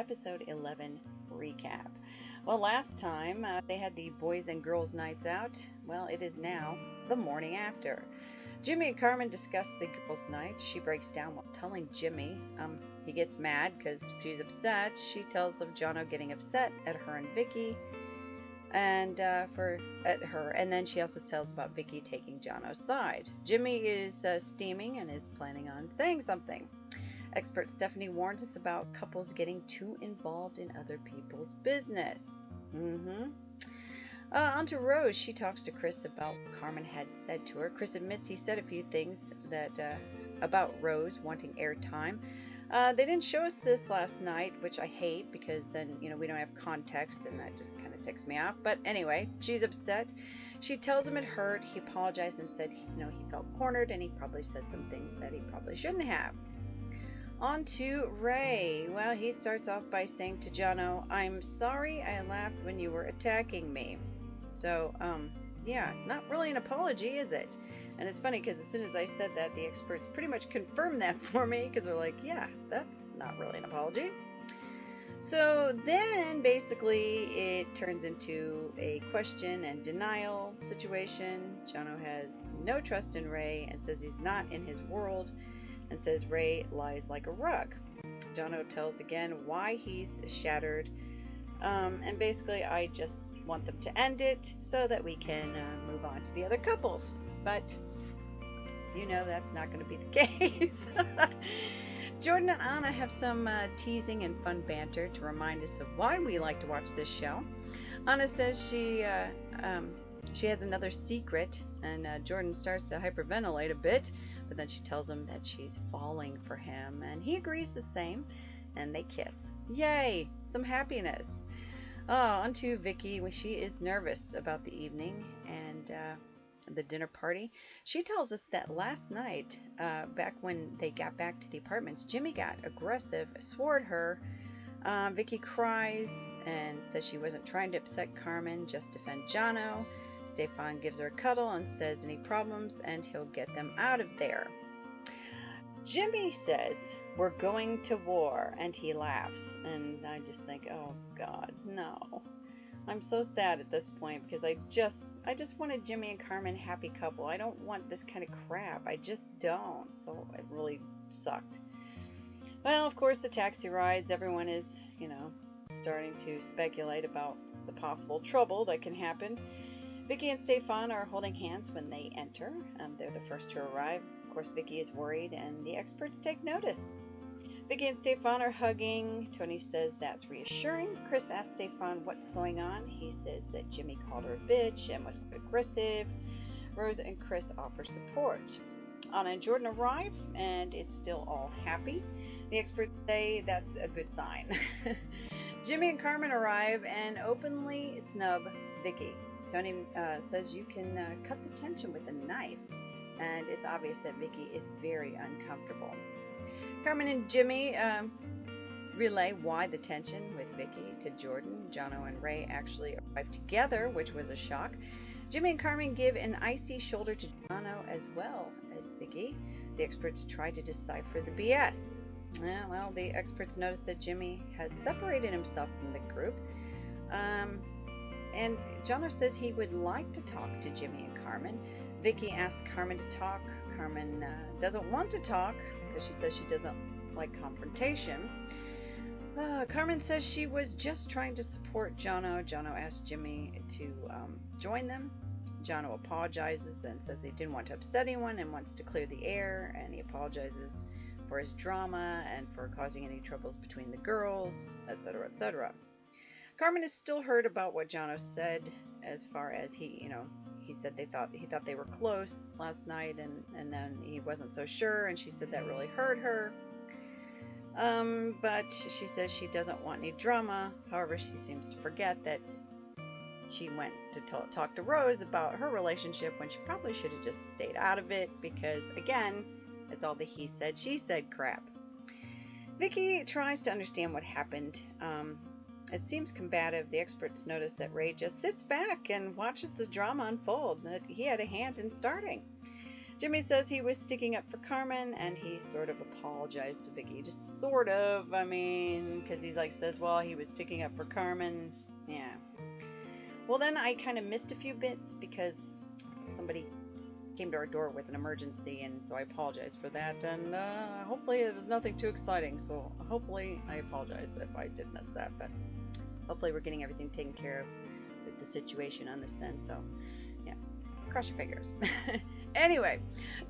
episode 11 recap. Well, last time they had the boys and girls nights out. Well, it is now the morning after. Jimmy and Carmen discuss the girls' night. She breaks down while telling Jimmy. He gets mad because she's upset. She tells of Jono getting upset at her and Vicky, and then she also tells about Vicky taking Jono's side. Jimmy is steaming and is planning on saying something. Expert Stephanie warns us about couples getting too involved in other people's business. On to Rose. She talks to Chris about what Carmen had said to her. Chris admits he said a few things that about Rose wanting airtime. They didn't show us this last night, which I hate because then, we don't have context and that just kind of ticks me off. But anyway, she's upset. She tells him it hurt. He apologized and said, he felt cornered and he probably said some things that he probably shouldn't have. On to Ray. Well, he starts off by saying to Jono, "I'm sorry I laughed when you were attacking me." So, yeah, not really an apology, is it? And it's funny because as soon as I said that, the experts pretty much confirmed that for me because they're like, yeah, that's not really an apology. So then basically it turns into a question and denial situation. Jono has no trust in Ray and says he's not in his world and says Ray lies like a rug. Jono tells again why he's shattered. And basically I just want them to end it so that we can move on to the other couples. But that's not going to be the case. Jordan and Anna have some teasing and fun banter to remind us of why we like to watch this show. Anna says she has another secret, and Jordan starts to hyperventilate a bit, but then she tells him that she's falling for him, and he agrees the same, and they kiss. Yay! Some happiness. On to Vicky. She is nervous about the evening and the dinner party. She tells us that last night, back when they got back to the apartments, Jimmy got aggressive, swore at her. Vicky cries and says she wasn't trying to upset Carmen, just defend Jono. Stefan gives her a cuddle and says any problems and he'll get them out of there. Jimmy says, "We're going to war," and he laughs. And I just think, oh God, no. I'm so sad at this point because I just wanted Jimmy and Carmen happy couple. I don't want this kind of crap. I just don't. So it really sucked. Well, of course, the taxi rides. Everyone is, starting to speculate about the possible trouble that can happen. Vicky and Stefan are holding hands when they enter. They're the first to arrive. Of course, Vicky is worried, and the experts take notice. Vicky and Stefan are hugging. Tony says that's reassuring. Chris asks Stefan what's going on. He says that Jimmy called her a bitch and was aggressive. Rose and Chris offer support. Anna and Jordan arrive, and it's still all happy. The experts say that's a good sign. Jimmy and Carmen arrive and openly snub Vicky. Tony says you can cut the tension with a knife, and it's obvious that Vicky is very uncomfortable. Carmen and Jimmy relay why the tension with Vicky to Jordan. Jono and Ray actually arrive together, which was a shock. Jimmy and Carmen give an icy shoulder to Jono as well as Vicky. The experts try to decipher the BS. Well, the experts notice that Jimmy has separated himself from the group. And Jono says he would like to talk to Jimmy and Carmen. Vicky asks Carmen to talk. Carmen doesn't want to talk because she says she doesn't like confrontation. Carmen says she was just trying to support Jono. Jono asks Jimmy to join them. Jono apologizes and says he didn't want to upset anyone and wants to clear the air, and he apologizes for his drama and for causing any troubles between the girls, etc., etc. Carmen is still hurt about what Jono said, as far as he said he thought they were close last night, and then he wasn't so sure, and she said that really hurt her. But she says she doesn't want any drama. However, she seems to forget that she went to talk to Rose about her relationship when she probably should have just stayed out of it because, again, it's all the he said, she said crap. Vicky tries to understand what happened. It seems combative. The experts notice that Ray just sits back and watches the drama unfold, that he had a hand in starting. Jimmy says he was sticking up for Carmen, and he sort of apologized to Vicky. Just sort of, I mean, because he's like, says, well, he was sticking up for Carmen. Yeah. Well, then I kind of missed a few bits because somebody came to our door with an emergency, and so I apologize for that. And hopefully it was nothing too exciting, so hopefully I apologize if I did miss that. But hopefully we're getting everything taken care of with the situation on this end. So, yeah, cross your fingers. Anyway,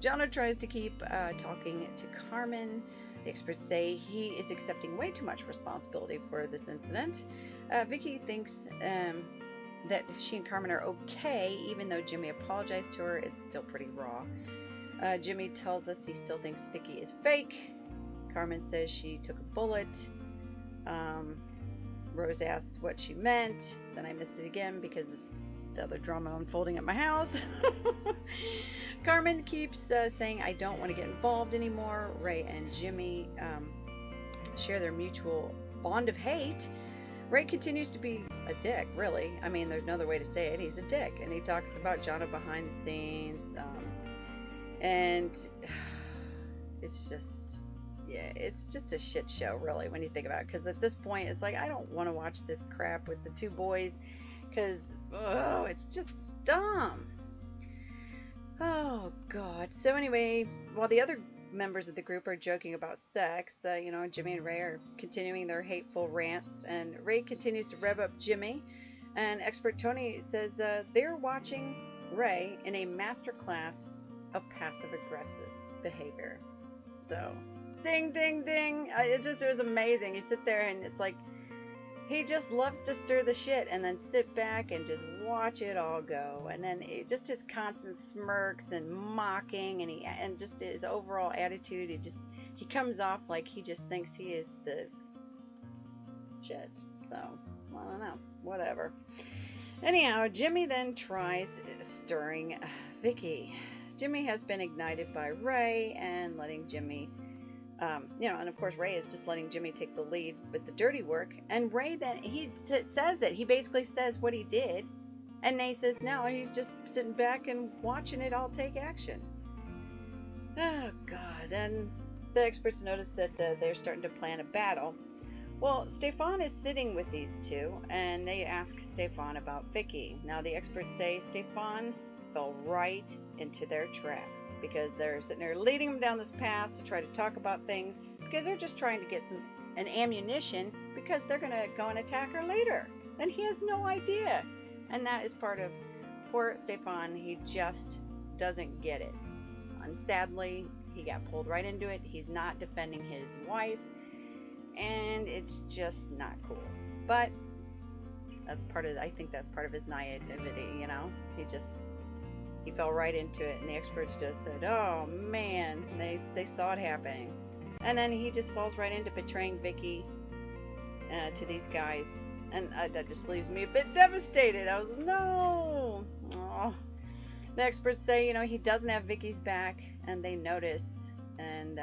Jono tries to keep talking to Carmen. The experts say he is accepting way too much responsibility for this incident. Vicky thinks that she and Carmen are okay, even though Jimmy apologized to her. It's still pretty raw. Jimmy tells us he still thinks Vicky is fake. Carmen says she took a bullet. Rose asks what she meant. Then I missed it again because of the other drama unfolding at my house. Carmen keeps saying, I don't want to get involved anymore. Ray and Jimmy share their mutual bond of hate. Ray continues to be a dick, really. I mean, there's no other way to say it. He's a dick. And he talks about Jono behind the scenes. And it's just, yeah, it's just a shit show, really, when you think about it. Because at this point, it's like, I don't want to watch this crap with the two boys. Because, oh, it's just dumb. Oh, God. So anyway, while the other members of the group are joking about sex, Jimmy and Ray are continuing their hateful rants, and Ray continues to rev up Jimmy, and expert Tony says they're watching Ray in a master class of passive-aggressive behavior. So, ding, ding, ding. It was amazing. You sit there, and it's like, he just loves to stir the shit and then sit back and just watch it all go. And then just his constant smirks and mocking, and just his overall attitude, he comes off like he just thinks he is the shit. So, I don't know. Whatever. Anyhow, Jimmy then tries stirring Vicky. Jimmy has been ignited by Ray and letting Jimmy... and of course Ray is just letting Jimmy take the lead with the dirty work. And Ray then, he says it. He basically says what he did. And Nay says no, he's just sitting back and watching it all take action. Oh, God. And the experts notice that they're starting to plan a battle. Well, Stefan is sitting with these two, and they ask Stefan about Vicky. Now, the experts say Stefan fell right into their trap, because they're sitting there leading him down this path to try to talk about things, because they're just trying to get an ammunition, because they're going to go and attack her later. And he has no idea. And that is part of poor Stefan. He just doesn't get it. And sadly, he got pulled right into it. He's not defending his wife. And it's just not cool. But I think that's part of his naivety, He fell right into it, and the experts just said, oh man, they saw it happening. And then he just falls right into betraying Vicky to these guys. And that just leaves me a bit devastated. I was, no. Oh. The experts say, he doesn't have Vicky's back, and they notice and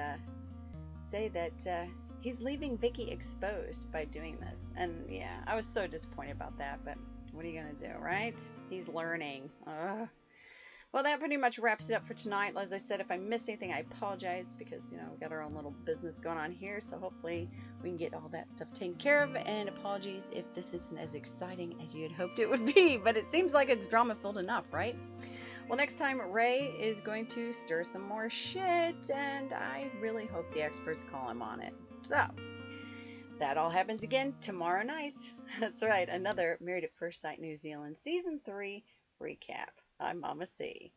say that he's leaving Vicky exposed by doing this. And yeah, I was so disappointed about that, but what are you going to do, right? He's learning. Ugh. Well, that pretty much wraps it up for tonight. As I said, if I missed anything, I apologize, because, we got our own little business going on here. So hopefully we can get all that stuff taken care of. And apologies if this isn't as exciting as you had hoped it would be. But it seems like it's drama-filled enough, right? Well, next time, Ray is going to stir some more shit. And I really hope the experts call him on it. So, that all happens again tomorrow night. That's right, another Married at First Sight New Zealand Season 3 recap. I'm Mama C.